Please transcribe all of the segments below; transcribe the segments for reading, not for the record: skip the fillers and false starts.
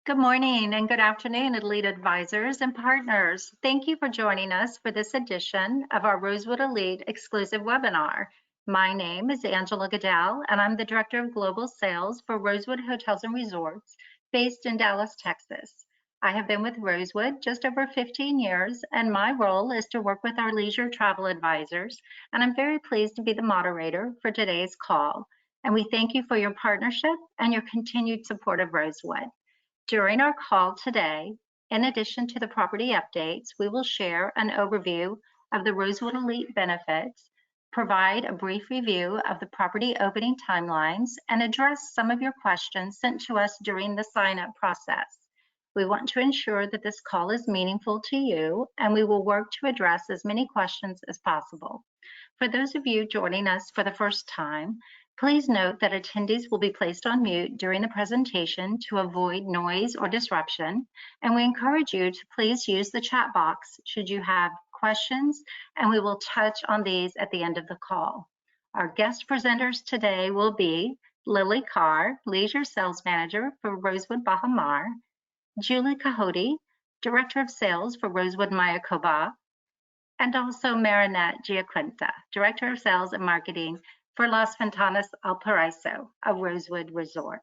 Good morning and good afternoon, Elite advisors and partners. Thank you for joining us for this edition of our Rosewood Elite exclusive webinar. My name is Angela Goodell, and I'm the Director of Global Sales for Rosewood Hotels and Resorts based in Dallas, Texas. I have been with Rosewood just over 15 years, and my role is to work with our leisure travel advisors, and I'm very pleased to be the moderator for today's call. And we thank you for your partnership and your continued support of Rosewood. During our call today, in addition to the property updates, we will share an overview of the Rosewood Elite benefits, provide a brief review of the property opening timelines, and address some of your questions sent to us during the sign-up process. We want to ensure that this call is meaningful to you, and we will work to address as many questions as possible. For those of you joining us for the first time, please note that attendees will be placed on mute during the presentation to avoid noise or disruption, and we encourage you to please use the chat box should you have questions, and we will touch on these at the end of the call. Our guest presenters today will be Lily Carr, Leisure Sales Manager for Rosewood Baha Mar, Julie Cahote, Director of Sales for Rosewood Mayakoba, and also Marinette Giaquinta, Director of Sales and Marketing for Las Ventanas al Paraíso, a Rosewood Resort.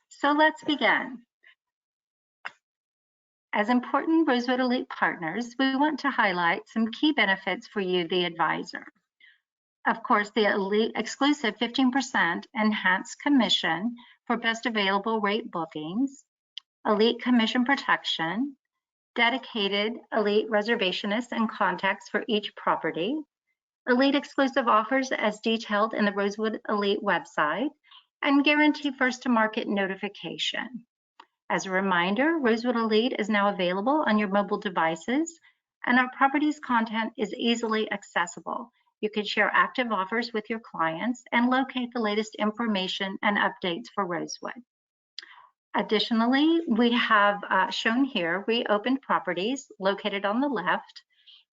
So let's begin. As important Rosewood Elite partners, we want to highlight some key benefits for you, the advisor. Of course, the Elite exclusive 15% enhanced commission for best available rate bookings, Elite commission protection, dedicated Elite reservationists and contacts for each property, Elite exclusive offers as detailed in the Rosewood Elite website, and guarantee first to market notification. As a reminder, Rosewood Elite is now available on your mobile devices, and our property's content is easily accessible. You can share active offers with your clients and locate the latest information and updates for Rosewood. Additionally, we have shown here reopened properties located on the left.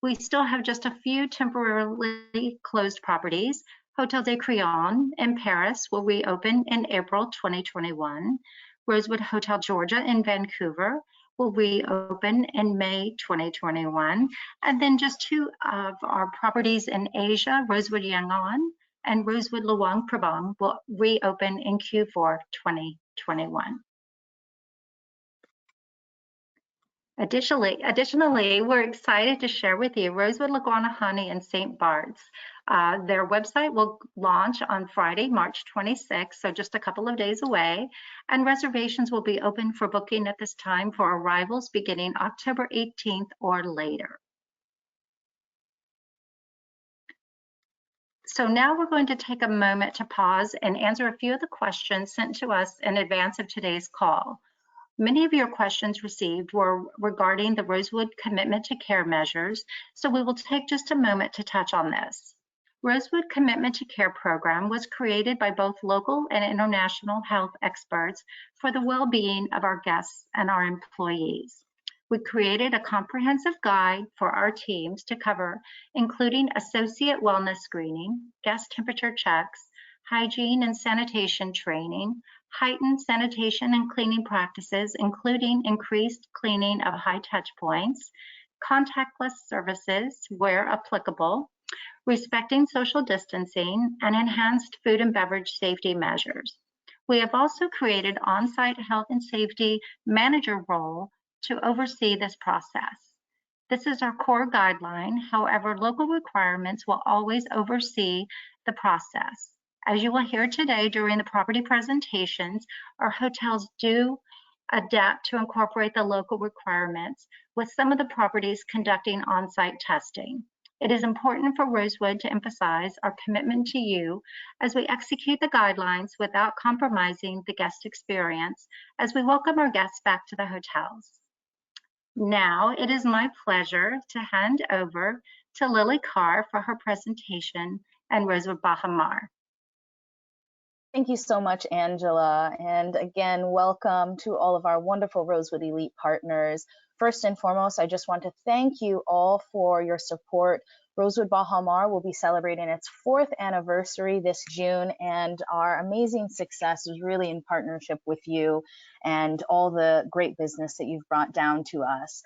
We still have just a few temporarily closed properties. Hotel de Crillon in Paris will reopen in April 2021. Rosewood Hotel Georgia in Vancouver will reopen in May 2021. And then just two of our properties in Asia, Rosewood Yangon and Rosewood Luang Prabang, will reopen in Q4 2021. Additionally, we're excited to share with you Rosewood Laguna Honey in St. Bart's. Their website will launch on Friday, March 26th, so just a couple of days away, and reservations will be open for booking at this time for arrivals beginning October 18th or later. So now we're going to take a moment to pause and answer a few of the questions sent to us in advance of today's call. Many of your questions received were regarding the Rosewood Commitment to Care measures, so we will take just a moment to touch on this. Rosewood Commitment to Care program was created by both local and international health experts for the well-being of our guests and our employees. We created a comprehensive guide for our teams to cover, including associate wellness screening, guest temperature checks, hygiene and sanitation training, heightened sanitation and cleaning practices, including increased cleaning of high touch points, contactless services where applicable, respecting social distancing, and enhanced food and beverage safety measures. We have also created on-site health and safety manager role to oversee this process. This is our core guideline. However, local requirements will always oversee the process. As you will hear today during the property presentations, our hotels do adapt to incorporate the local requirements, with some of the properties conducting on-site testing. It is important for Rosewood to emphasize our commitment to you as we execute the guidelines without compromising the guest experience as we welcome our guests back to the hotels. Now, it is my pleasure to hand over to Lily Carr for her presentation and Rosewood Baha Mar. Thank you so much, Angela. And again, welcome to all of our wonderful Rosewood Elite partners First and foremost, I just want to thank you all for your support. Rosewood Baha Mar will be celebrating its 4th anniversary this June, and our amazing success is really in partnership with you and all the great business that you've brought down to us.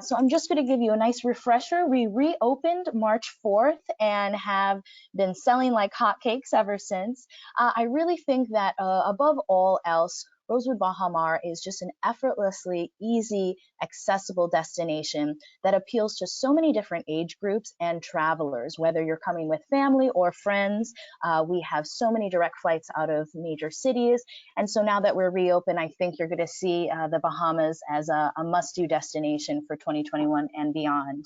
So I'm just going to give you a nice refresher. We reopened March 4th and have been selling like hotcakes ever since. I really think that above all else, Rosewood Baha Mar is just an effortlessly easy, accessible destination that appeals to so many different age groups and travelers, whether you're coming with family or friends. We have so many direct flights out of major cities. And so now that we're reopened, I think you're going to see the Bahamas as a must-do destination for 2021 and beyond.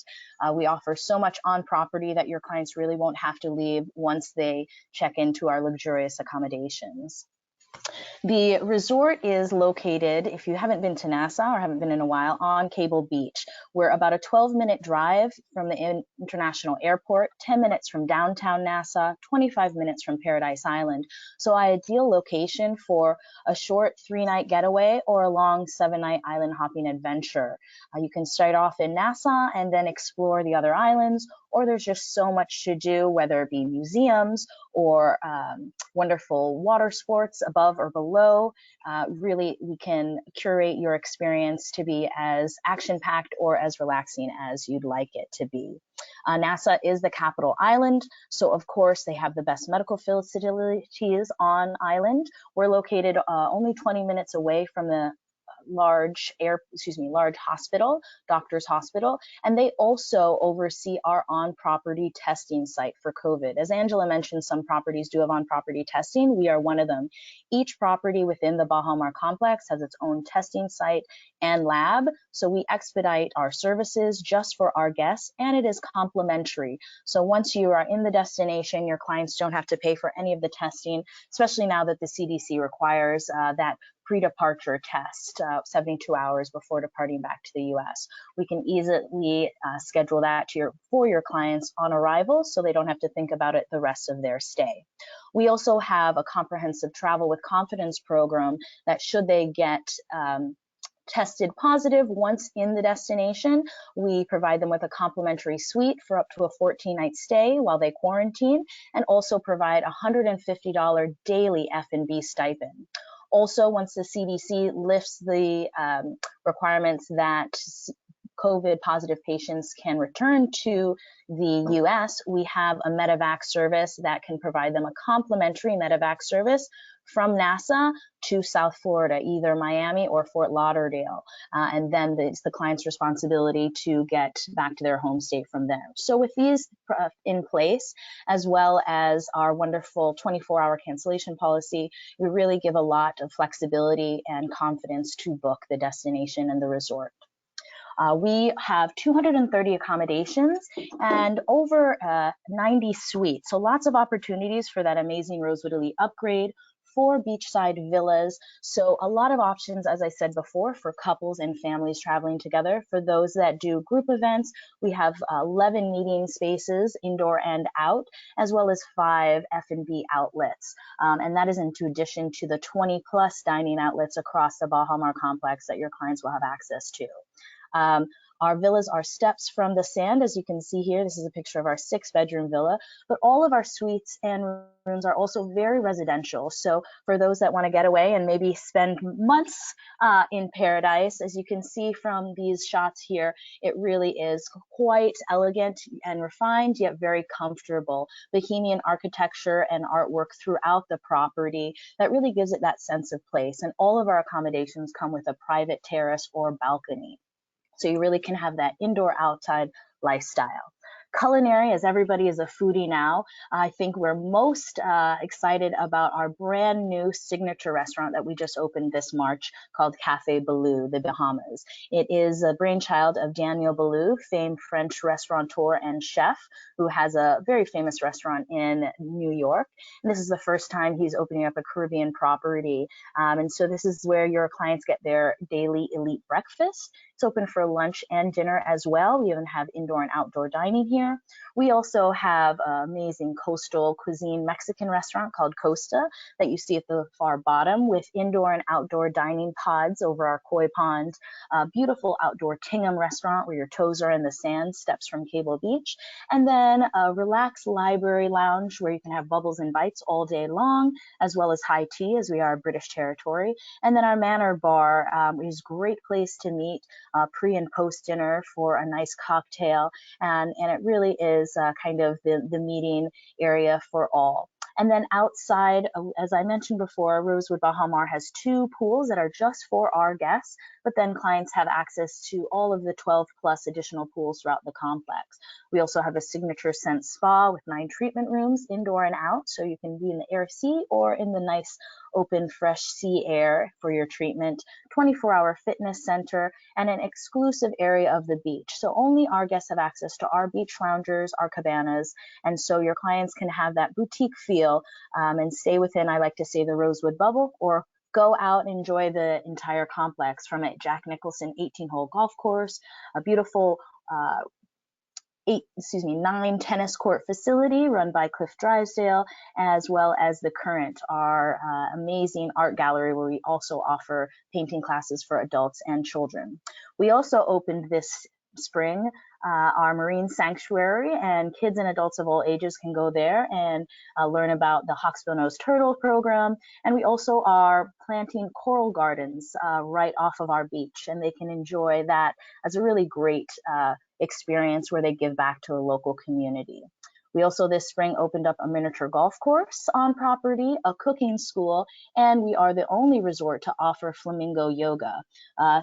We offer so much on property that your clients really won't have to leave once they check into our luxurious accommodations. The resort is located, if you haven't been to Nassau or haven't been in a while, on Cable Beach. We're about a 12-minute drive from the international airport, 10 minutes from downtown Nassau, 25 minutes from Paradise Island. So ideal location for a short 3-night getaway or a long 7-night island hopping adventure. You can start off in Nassau and then explore the other islands, or there's just so much to do, whether it be museums or wonderful water sports above or below. Really, we can curate your experience to be as action-packed or as relaxing as you'd like it to be. Nassau is the capital island, so of course they have the best medical facilities on island. We're located only 20 minutes away from the large hospital, doctor's hospital, and they also oversee our on-property testing site for COVID. As Angela mentioned, some properties do have on-property testing. We are one of them. Each property within the Baha Mar complex has its own testing site and lab, so we expedite our services just for our guests, and it is complimentary. So once you are in the destination, your clients don't have to pay for any of the testing, especially now that the CDC requires that pre-departure test 72 hours before departing back to the US. We can easily schedule that for your clients on arrival, so they don't have to think about it the rest of their stay. We also have a comprehensive travel with confidence program that should they get tested positive once in the destination, we provide them with a complimentary suite for up to a 14-night stay while they quarantine, and also provide a $150 daily F&B stipend. Also, once the CDC lifts the requirements that COVID positive patients can return to the US, we have a medevac service that can provide them a complimentary medevac service from Nassau to South Florida, either Miami or Fort Lauderdale. And then it's the client's responsibility to get back to their home state from there. So with these in place, as well as our wonderful 24-hour cancellation policy, we really give a lot of flexibility and confidence to book the destination and the resort. We have 230 accommodations and over 90 suites. So lots of opportunities for that amazing Rosewood Elite upgrade, 4 beachside villas. So a lot of options, as I said before, for couples and families traveling together. For those that do group events, we have 11 meeting spaces, indoor and out, as well as 5 F&B outlets. And that is in addition to the 20+ dining outlets across the Baha Mar complex that your clients will have access to. Our villas are steps from the sand, as you can see here. This is a picture of our 6-bedroom villa, but all of our suites and rooms are also very residential. So for those that want to get away and maybe spend months in paradise, as you can see from these shots here, it really is quite elegant and refined, yet very comfortable. Bohemian architecture and artwork throughout the property that really gives it that sense of place. And all of our accommodations come with a private terrace or balcony. So you really can have that indoor-outside lifestyle. Culinary, as everybody is a foodie now, I think we're most excited about our brand new signature restaurant that we just opened this March called Cafe Baloo, the Bahamas. It is a brainchild of Daniel Baloo, famed French restaurateur and chef, who has a very famous restaurant in New York. And this is the first time he's opening up a Caribbean property. And so this is where your clients get their daily elite breakfast. It's open for lunch and dinner as well. We even have indoor and outdoor dining here. We also have an amazing coastal cuisine Mexican restaurant called Costa that you see at the far bottom, with indoor and outdoor dining pods over our koi pond. A beautiful outdoor Tingham restaurant where your toes are in the sand, steps from Cable Beach. And then a relaxed library lounge where you can have bubbles and bites all day long, as well as high tea, as we are British territory. And then our Manor Bar is a great place to meet pre and post dinner for a nice cocktail. And it really is kind of the meeting area for all. And then outside, as I mentioned before, Rosewood Baha Mar has 2 pools that are just for our guests, but then clients have access to all of the 12 plus additional pools throughout the complex. We also have a signature scent spa with 9 treatment rooms, indoor and out, so you can be in the air sea or in the nice open fresh sea air for your treatment, 24-hour fitness center, and an exclusive area of the beach. So only our guests have access to our beach loungers, our cabanas, and so your clients can have that boutique feel and stay within, I like to say, the Rosewood bubble, or go out and enjoy the entire complex, from a Jack Nicholson 18-hole golf course, a beautiful 9 tennis court facility run by Cliff Drysdale, as well as the Current, our amazing art gallery where we also offer painting classes for adults and children. We also opened this spring our marine sanctuary, and kids and adults of all ages can go there and learn about the Hawksbill-Nose Turtle program. And we also are planting coral gardens right off of our beach, and they can enjoy that as a really great experience where they give back to the local community. We also this spring opened up a miniature golf course on property, a cooking school, and we are the only resort to offer flamingo yoga.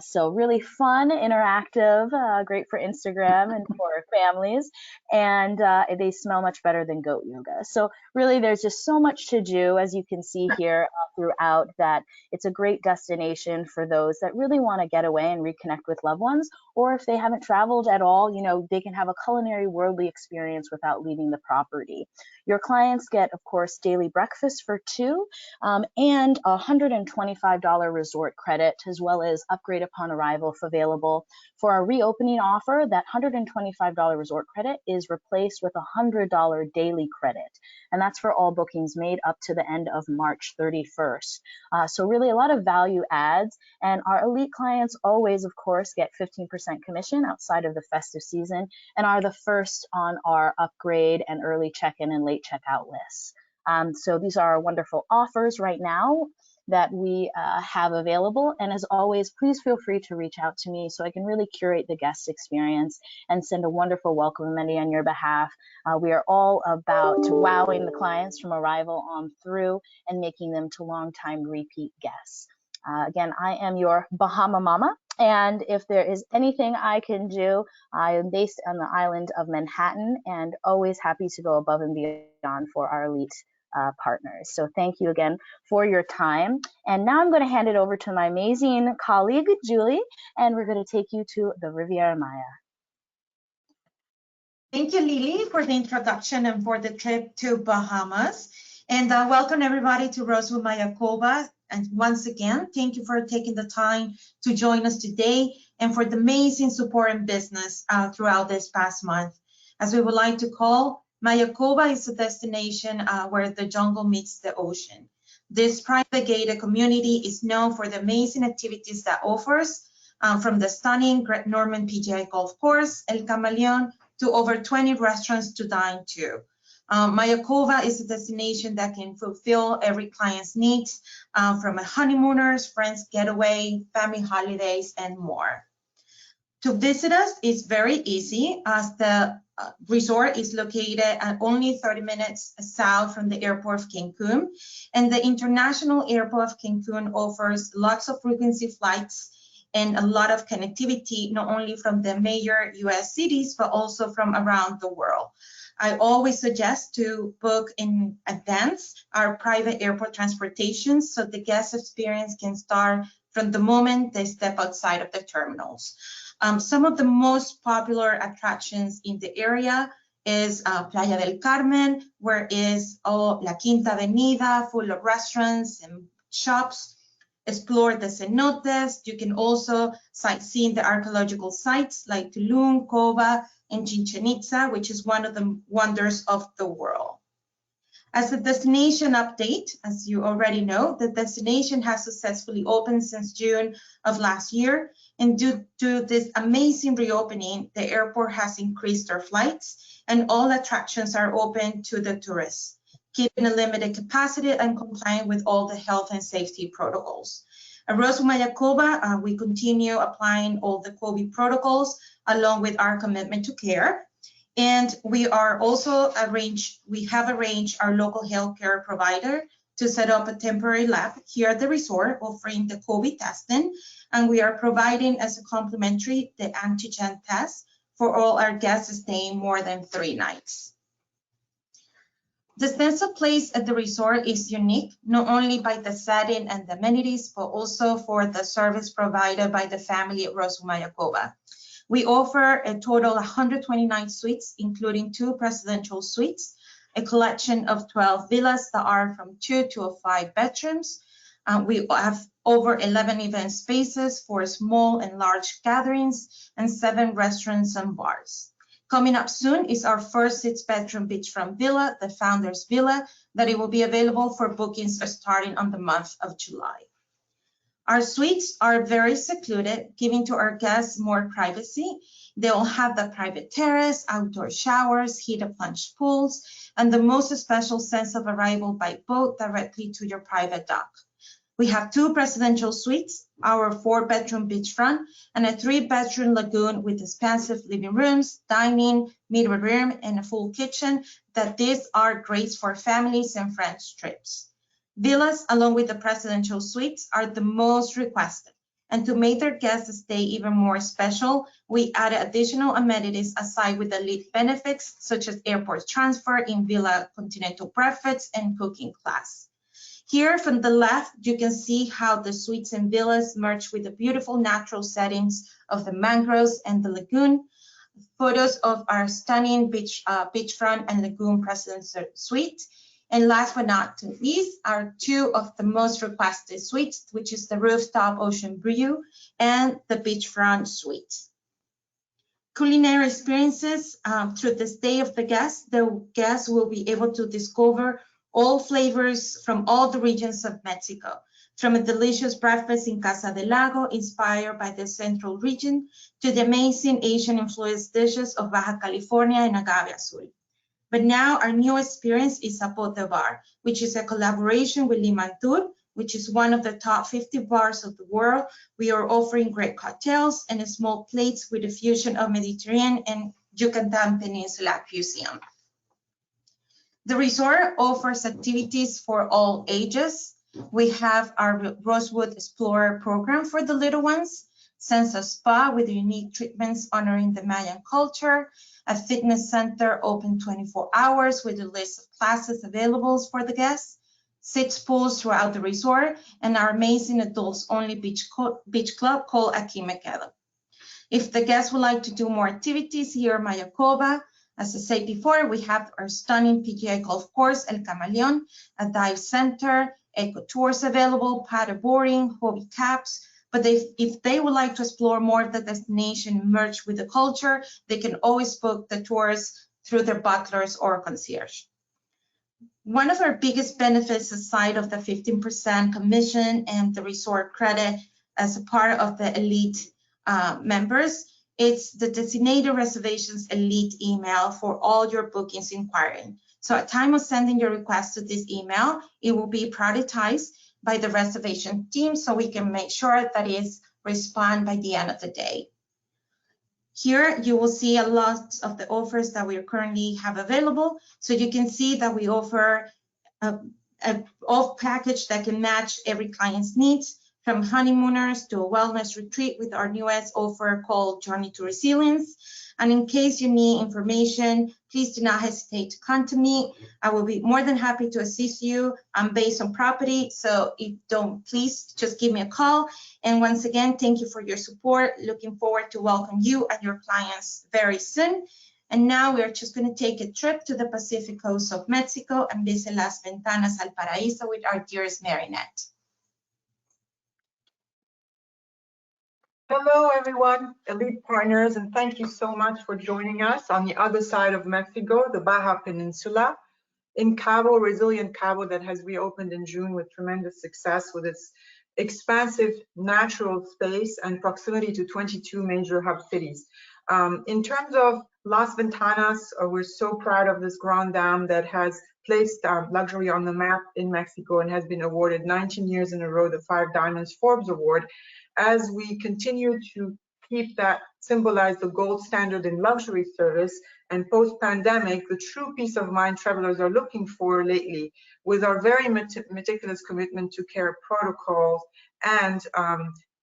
So really fun, interactive, great for Instagram and for families, and they smell much better than goat yoga. So really there's just so much to do, as you can see here throughout, that it's a great destination for those that really want to get away and reconnect with loved ones, or if they haven't traveled at all, you know, they can have a culinary worldly experience without leaving the property. Your clients get, of course, daily breakfast for 2 and a $125 resort credit, as well as upgrade upon arrival if available. For our reopening offer, that $125 resort credit is replaced with a $100 daily credit, and that's for all bookings made up to the end of March 31st. So really a lot of value adds, and our elite clients always, of course, get 15% commission outside of the festive season and are the first on our upgrade and early check-in and late checkout lists. So these are wonderful offers right now that we have available. And as always, please feel free to reach out to me so I can really curate the guest experience and send a wonderful welcome amenity on your behalf. We are all about wowing the clients from arrival on through and making them to long-time repeat guests. Again, I am your Bahama Mama, and if there is anything I can do, I am based on the island of Manhattan and always happy to go above and beyond for our elite partners. So thank you again for your time. And now I'm going to hand it over to my amazing colleague, Julie, and we're going to take you to the Riviera Maya. Thank you, Lily, for the introduction and for the trip to Bahamas. And welcome everybody to Rosewood Mayakoba. And once again, thank you for taking the time to join us today and for the amazing support and business throughout this past month. As we would like to call, Mayakoba is a destination where the jungle meets the ocean. This private gated community is known for the amazing activities that offers, from the stunning Great Norman PGI Golf Course, El Camaleon, to over 20 restaurants to dine to. Mayakoba is a destination that can fulfill every client's needs, from a honeymooners, friends getaway, family holidays, and more. To visit us is very easy, as the resort is located at only 30 minutes south from the airport of Cancun, and the international airport of Cancun offers lots of frequency flights and a lot of connectivity, not only from the major US cities, but also from around the world. I always suggest to book in advance our private airport transportation so the guest experience can start from the moment they step outside of the terminals. Some of the most popular attractions in the area is Playa del Carmen, where is La Quinta Avenida, full of restaurants and shops. explore the cenotes. You can also sightsee the archaeological sites like Tulum, Coba, and Chichen Itza, which is one of the wonders of the world. As a destination update, as you already know, the destination has successfully opened since June of last year. And due to this amazing reopening, the airport has increased their flights and all attractions are open to the tourists, keeping a limited capacity and complying with all the health and safety protocols. At Rosewood Mayakoba, we continue applying all the COVID protocols along with our commitment to care. And we have arranged our local healthcare provider to set up a temporary lab here at the resort offering the COVID testing. And we are providing as a complimentary the antigen test for all our guests staying more than 3 nights. The sense of place at the resort is unique, not only by the setting and the amenities, but also for the service provided by the family at Rosewood Mayakoba. We offer a total of 129 suites, including 2 presidential suites, a collection of 12 villas that are from 2 to 5 bedrooms. We have over 11 event spaces for small and large gatherings and 7 restaurants and bars. Coming up soon is our first 6-bedroom beachfront villa, the Founders Villa, that it will be available for bookings starting on the month of July. Our suites are very secluded, giving to our guests more privacy. They will have the private terrace, outdoor showers, heated plunge pools, and the most special sense of arrival by boat directly to your private dock. We have 2 presidential suites, our 4-bedroom beachfront, and a 3-bedroom lagoon with expansive living rooms, dining, meeting room, and a full kitchen. That these are great for families and friends trips. Villas, along with the presidential suites, are the most requested. And to make their guests' stay even more special, we added additional amenities aside with the elite benefits, such as airport transfer, in-villa continental breakfast, and cooking class. Here from the left, you can see how the suites and villas merge with the beautiful natural settings of the mangroves and the lagoon. Photos of our stunning beachfront and lagoon presidential suite. And last but not least are 2 of the most requested suites, which is the rooftop ocean view and the beachfront suite. Culinary experiences through the stay of the guests will be able to discover all flavors from all the regions of Mexico, from a delicious breakfast in Casa del Lago inspired by the central region to the amazing Asian influenced dishes of Baja California and Agave Azul. But now our new experience is Zapote Bar, which is a collaboration with Limantur, which is one of the top 50 bars of the world. We are offering great cocktails and small plates with a fusion of Mediterranean and Yucatan Peninsula cuisine. The resort offers activities for all ages. We have our Rosewood Explorer program for the little ones, Sense of Spa with unique treatments honoring the Mayan culture, a fitness center open 24 hours with a list of classes available for the guests, 6 pools throughout the resort, and our amazing adults-only beach club called Akimekedo. If the guests would like to do more activities here at Mayakoba, as I said before, we have our stunning PGA golf course, El Camaleon, a dive center, eco tours available, paddle boarding, hobby cabs. But if they would like to explore more of the destination, merge with the culture, they can always book the tours through their butlers or concierge. One of our biggest benefits, aside of the 15% commission and the resort credit as a part of the elite members, it's the designated reservations elite email for all your bookings inquiring. So at time of sending your request to this email, it will be prioritized by the reservation team so we can make sure that is respond by the end of the day. Here you will see a lot of the offers that we currently have available. So you can see that we offer a off package that can match every client's needs, from honeymooners to a wellness retreat with our newest offer called Journey to Resilience. And in case you need information, please do not hesitate to contact me. I will be more than happy to assist you. I'm based on property, so please just give me a call. And once again, thank you for your support. Looking forward to welcome you and your clients very soon. And now we're just going to take a trip to the Pacific coast of Mexico and visit Las Ventanas al Paraíso with our dearest Marinette. Hello, everyone, Elite partners, and thank you so much for joining us on the other side of Mexico, the Baja Peninsula, in Cabo, resilient Cabo that has reopened in June with tremendous success with its expansive natural space and proximity to 22 major hub cities. In terms of Las Ventanas, we're so proud of this grand dam that has placed luxury on the map in Mexico and has been awarded 19 years in a row the 5 Diamonds Forbes Award. As we continue to keep that symbolize the gold standard in luxury service, and post-pandemic, the true peace of mind travelers are looking for lately, with our very meticulous commitment to care protocols and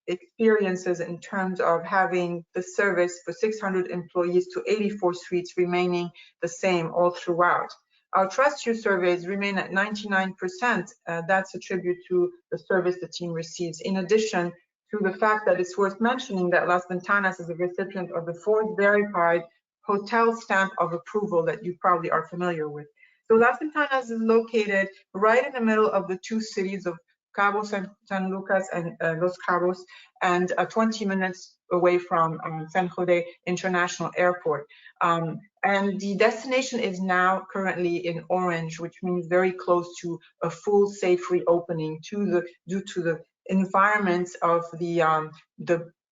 experiences in terms of having the service for 600 employees to 84 suites remaining the same all throughout. Our Trust You surveys remain at 99%. That's a tribute to the service the team receives. In addition to the fact that it's worth mentioning that Las Ventanas is a recipient of the 4th verified hotel stamp of approval that you probably are familiar with. So Las Ventanas is located right in the middle of the 2 cities of Cabo San Lucas and Los Cabos, and 20 minutes away from San Jose International Airport. And the destination is now currently in orange, which means very close to a full safe reopening due to the environments of the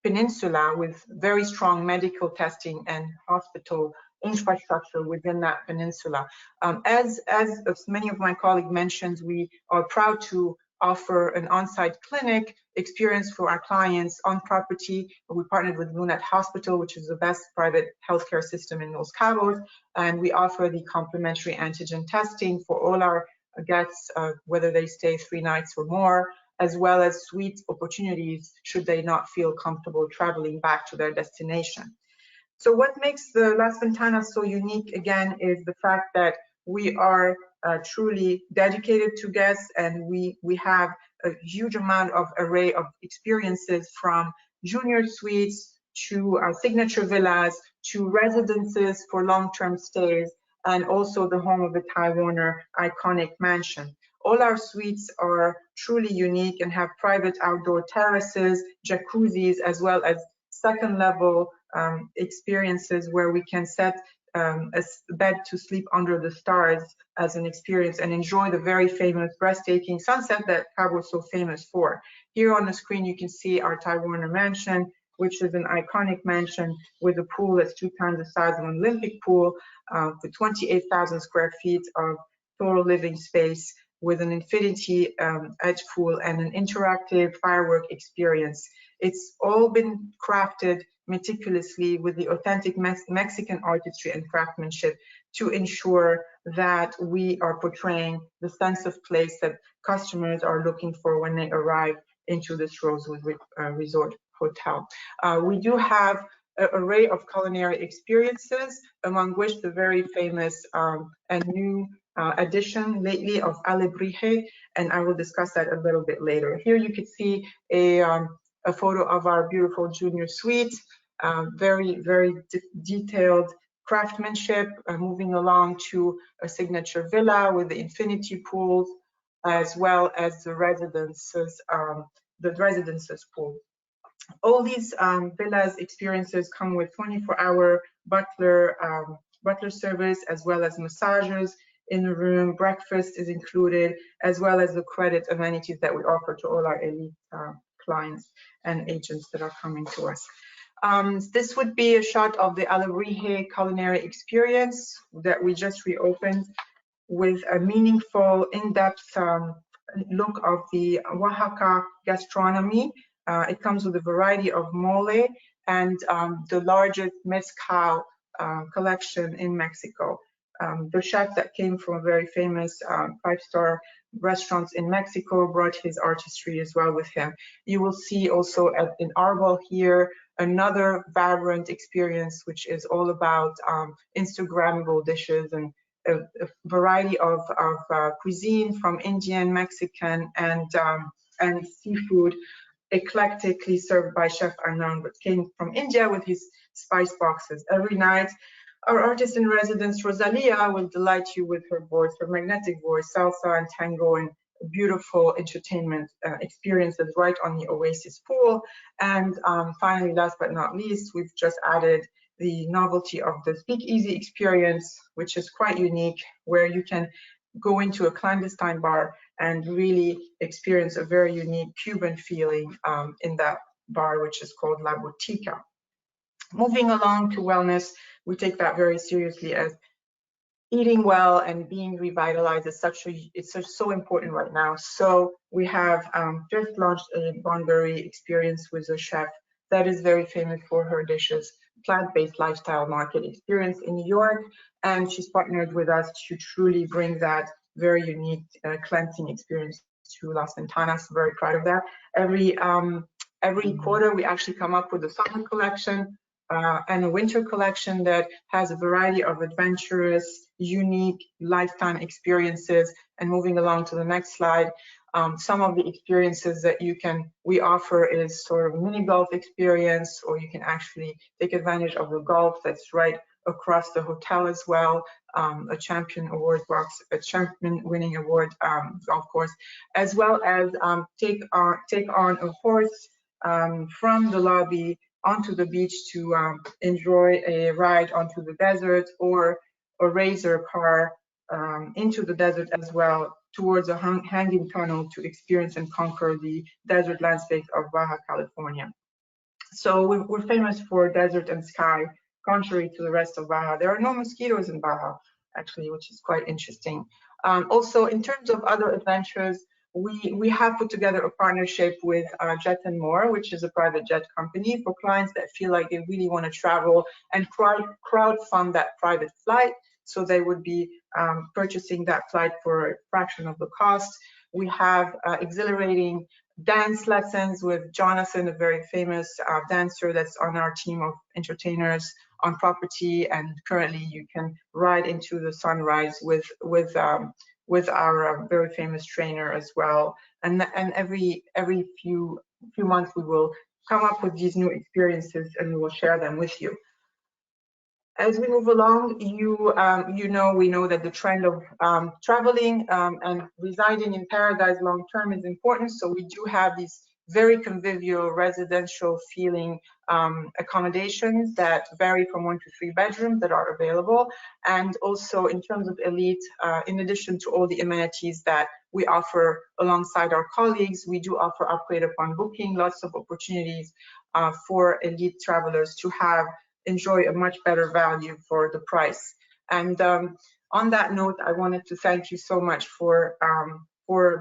peninsula, with very strong medical testing and hospital infrastructure within that peninsula. As many of my colleagues mentioned, we are proud to offer an on-site clinic experience for our clients on property. We partnered with Lunet Hospital, which is the best private healthcare system in Los Cabos, and we offer the complimentary antigen testing for all our guests, whether they stay 3 nights or more, as well as suite opportunities should they not feel comfortable traveling back to their destination. So what makes the Las Ventanas so unique, again, is the fact that we are truly dedicated to guests, and we have a huge amount of array of experiences, from junior suites to signature villas to residences for long-term stays, and also the home of the Taiwaner iconic mansion. All our suites are truly unique and have private outdoor terraces, jacuzzis, as well as second level experiences where we can set a bed to sleep under the stars as an experience and enjoy the very famous breathtaking sunset that Cabo is so famous for. Here on the screen you can see our Taiwaner mansion, which is an iconic mansion with a pool that's 2 times the size of an Olympic pool, with 28,000 square feet of total living space, with an infinity edge pool and an interactive firework experience. It's all been crafted meticulously with the authentic Mexican artistry and craftsmanship to ensure that we are portraying the sense of place that customers are looking for when they arrive into this Rosewood Resort Hotel. We do have an array of culinary experiences, among which the very famous and new addition lately of alebrije, and I will discuss that a little bit later. Here you can see a photo of our beautiful junior suite, very, very detailed craftsmanship, moving along to a signature villa with the infinity pools, as well as the residences pool. All these villas experiences come with 24-hour butler service, as well as massages in the room. Breakfast is included, as well as the credit amenities that we offer to all our elite clients and agents that are coming to us. This would be a shot of the alebrije culinary experience that we just reopened, with a meaningful, in-depth look of the Oaxaca gastronomy. It comes with a variety of mole and the largest mezcal collection in Mexico. The chef that came from a very famous 5-star restaurants in Mexico brought his artistry as well with him. You will see also in Arbol here another vibrant experience, which is all about Instagrammable dishes and a variety of cuisine from Indian, Mexican, and seafood, eclectically served by Chef Anand, but came from India with his spice boxes. Every night, our artist in residence, Rosalia, will delight you with her voice, her magnetic voice, salsa and tango, and beautiful entertainment experiences right on the Oasis pool. And finally, last but not least, we've just added the novelty of the speakeasy experience, which is quite unique, where you can go into a clandestine bar and really experience a very unique Cuban feeling in that bar, which is called La Botica. Moving along to wellness, we take that very seriously, as eating well and being revitalized is so important right now. So we have just launched a Bonberry experience with a chef that is very famous for her dishes, plant-based lifestyle market experience in New York, and she's partnered with us to truly bring that very unique cleansing experience to Las Ventanas. Very proud of that. Every quarter we actually come up with a summer collection and a winter collection that has a variety of adventurous, unique lifetime experiences. And moving along to the next slide, some of the experiences that we offer is sort of mini golf experience, or you can actually take advantage of the golf that's right across the hotel as well, a champion winning award golf course, as well as take on a horse from the lobby onto the beach to enjoy a ride onto the desert, or a razor car into the desert as well, towards a hanging tunnel to experience and conquer the desert landscape of Baja California. So we're famous for desert and sky, contrary to the rest of Baja. There are no mosquitoes in Baja, actually, which is quite interesting. Also, in terms of other adventures, we have put together a partnership with Jet & More, which is a private jet company, for clients that feel like they really want to travel and crowdfund that private flight. So they would be purchasing that flight for a fraction of the cost. We have exhilarating dance lessons with Jonathan, a very famous dancer that's on our team of entertainers on property, and currently you can ride into the sunrise with our very famous trainer as well. And every few months we will come up with these new experiences and we will share them with you. As we move along, we know that the trend of traveling and residing in paradise long term is important. So we do have these very convivial residential feeling accommodations that vary from 1 to 3 bedrooms that are available. And also in terms of Elite, in addition to all the amenities that we offer alongside our colleagues, we do offer upgrade upon booking, lots of opportunities for Elite travelers to enjoy a much better value for the price. And on that note, I wanted to thank you so much for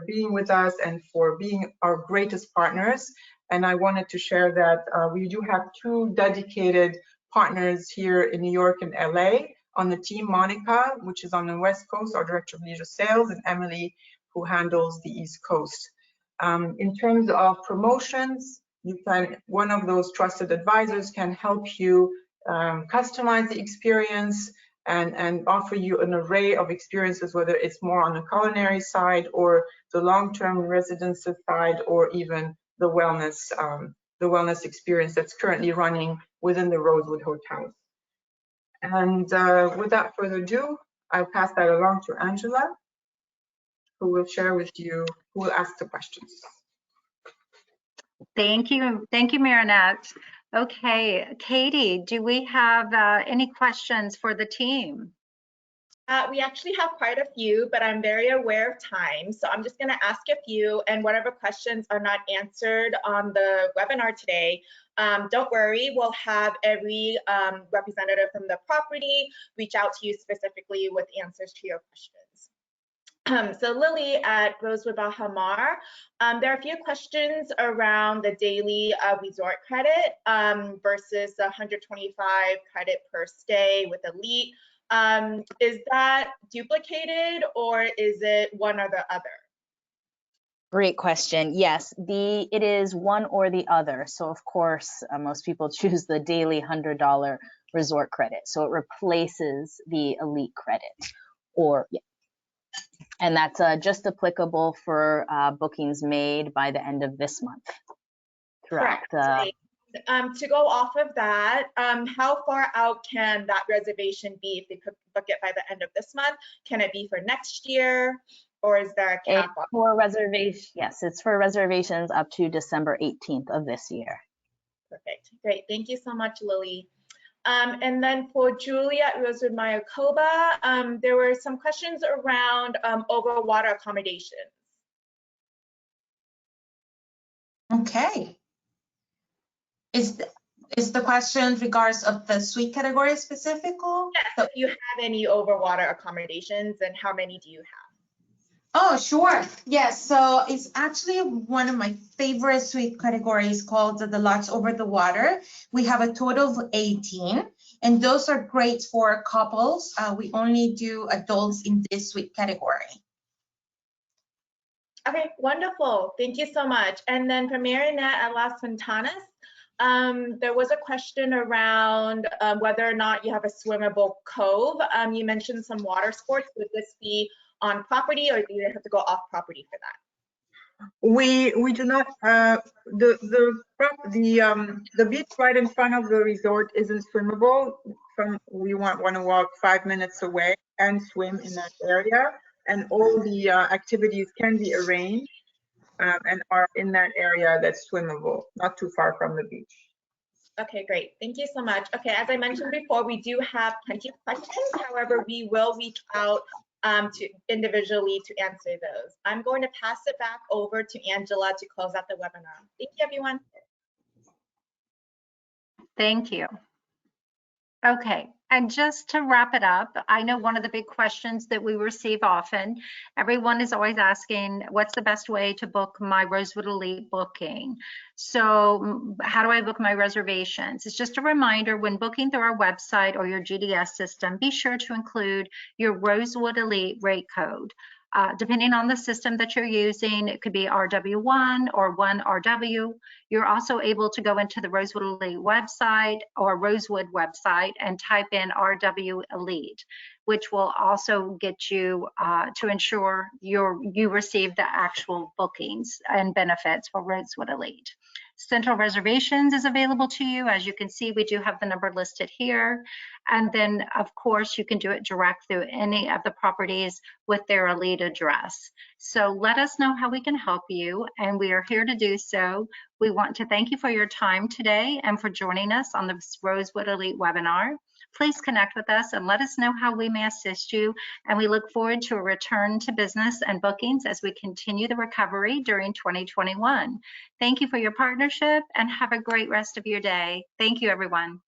being with us and for being our greatest partners. And I wanted to share that we do have 2 dedicated partners here in New York and LA on the team, Monica, which is on the West Coast, our Director of Leisure Sales, and Emily, who handles the East Coast. In terms of promotions, one of those trusted advisors can help you customize the experience and offer you an array of experiences, whether it's more on the culinary side or the long-term residency side, or even the wellness experience that's currently running within the Rosewood hotels. And without further ado, I'll pass that along to Angela, who will share with you, who will ask the questions. Thank you, Marinette. Okay, Katie, do we have any questions for the team? We actually have quite a few, but I'm very aware of time, so I'm just going to ask a few, and whatever questions are not answered on the webinar today, don't worry, we'll have every representative from the property reach out to you specifically with answers to your questions. So Lily at Rosewood Baha Mar, there are a few questions around the daily resort credit versus the 125 credit per stay with Elite. Is that duplicated, or is it one or the other? Great question. Yes, it is one or the other. So of course, most people choose the daily $100 resort credit. So it replaces the Elite credit, and that's just applicable for bookings made by the end of this month. Correct. To go off of that, how far out can that reservation be if they could book it by the end of this month? Can it be for next year? or is there a cap on? For reservation, yes, it's for reservations up to December 18th of this year. Perfect. Great. Thank you so much, Lily. And then for Julia at Rosewood Mayakoba, there were some questions around overwater accommodations. Okay. Is the question regards of the suite category specific? Yes, if you have any overwater accommodations, and how many do you have? Oh, sure. Yes. So it's actually one of my favorite suite categories called the Deluxe Over the Water. We have a total of 18, and those are great for couples. We only do adults in this suite category. Okay, wonderful. Thank you so much. And then for Marinette at Las Ventanas, there was a question around whether or not you have a swimmable cove. You mentioned some water sports. Would this be on property, or do you have to go off property for that? We do not. The beach right in front of the resort isn't swimmable. We want to walk 5 minutes away and swim in that area, and all the activities can be arranged and are in that area that's swimmable, not too far from the beach. Okay, great. Thank you so much. Okay, as I mentioned before, we do have plenty of questions. However, we will reach out to individually to answer those. I'm going to pass it back over to Angela to close out the webinar. Thank you, everyone. Thank you. Okay, and just to wrap it up, I know one of the big questions that we receive often, everyone is always asking, what's the best way to book my Rosewood Elite booking? So how do I book my reservations? It's just a reminder, when booking through our website or your GDS system, be sure to include your Rosewood Elite rate code. Depending on the system that you're using, it could be RW1 or 1RW. You're also able to go into the Rosewood Elite website or Rosewood website and type in RW Elite, which will also get you to ensure you receive the actual bookings and benefits for Rosewood Elite. Central reservations is available to you. As you can see, we do have the number listed here. And then, of course, you can do it direct through any of the properties with their Elite address. So let us know how we can help you, and we are here to do so. We want to thank you for your time today and for joining us on this Rosewood Elite webinar. Please connect with us and let us know how we may assist you. And we look forward to a return to business and bookings as we continue the recovery during 2021. Thank you for your partnership and have a great rest of your day. Thank you, everyone.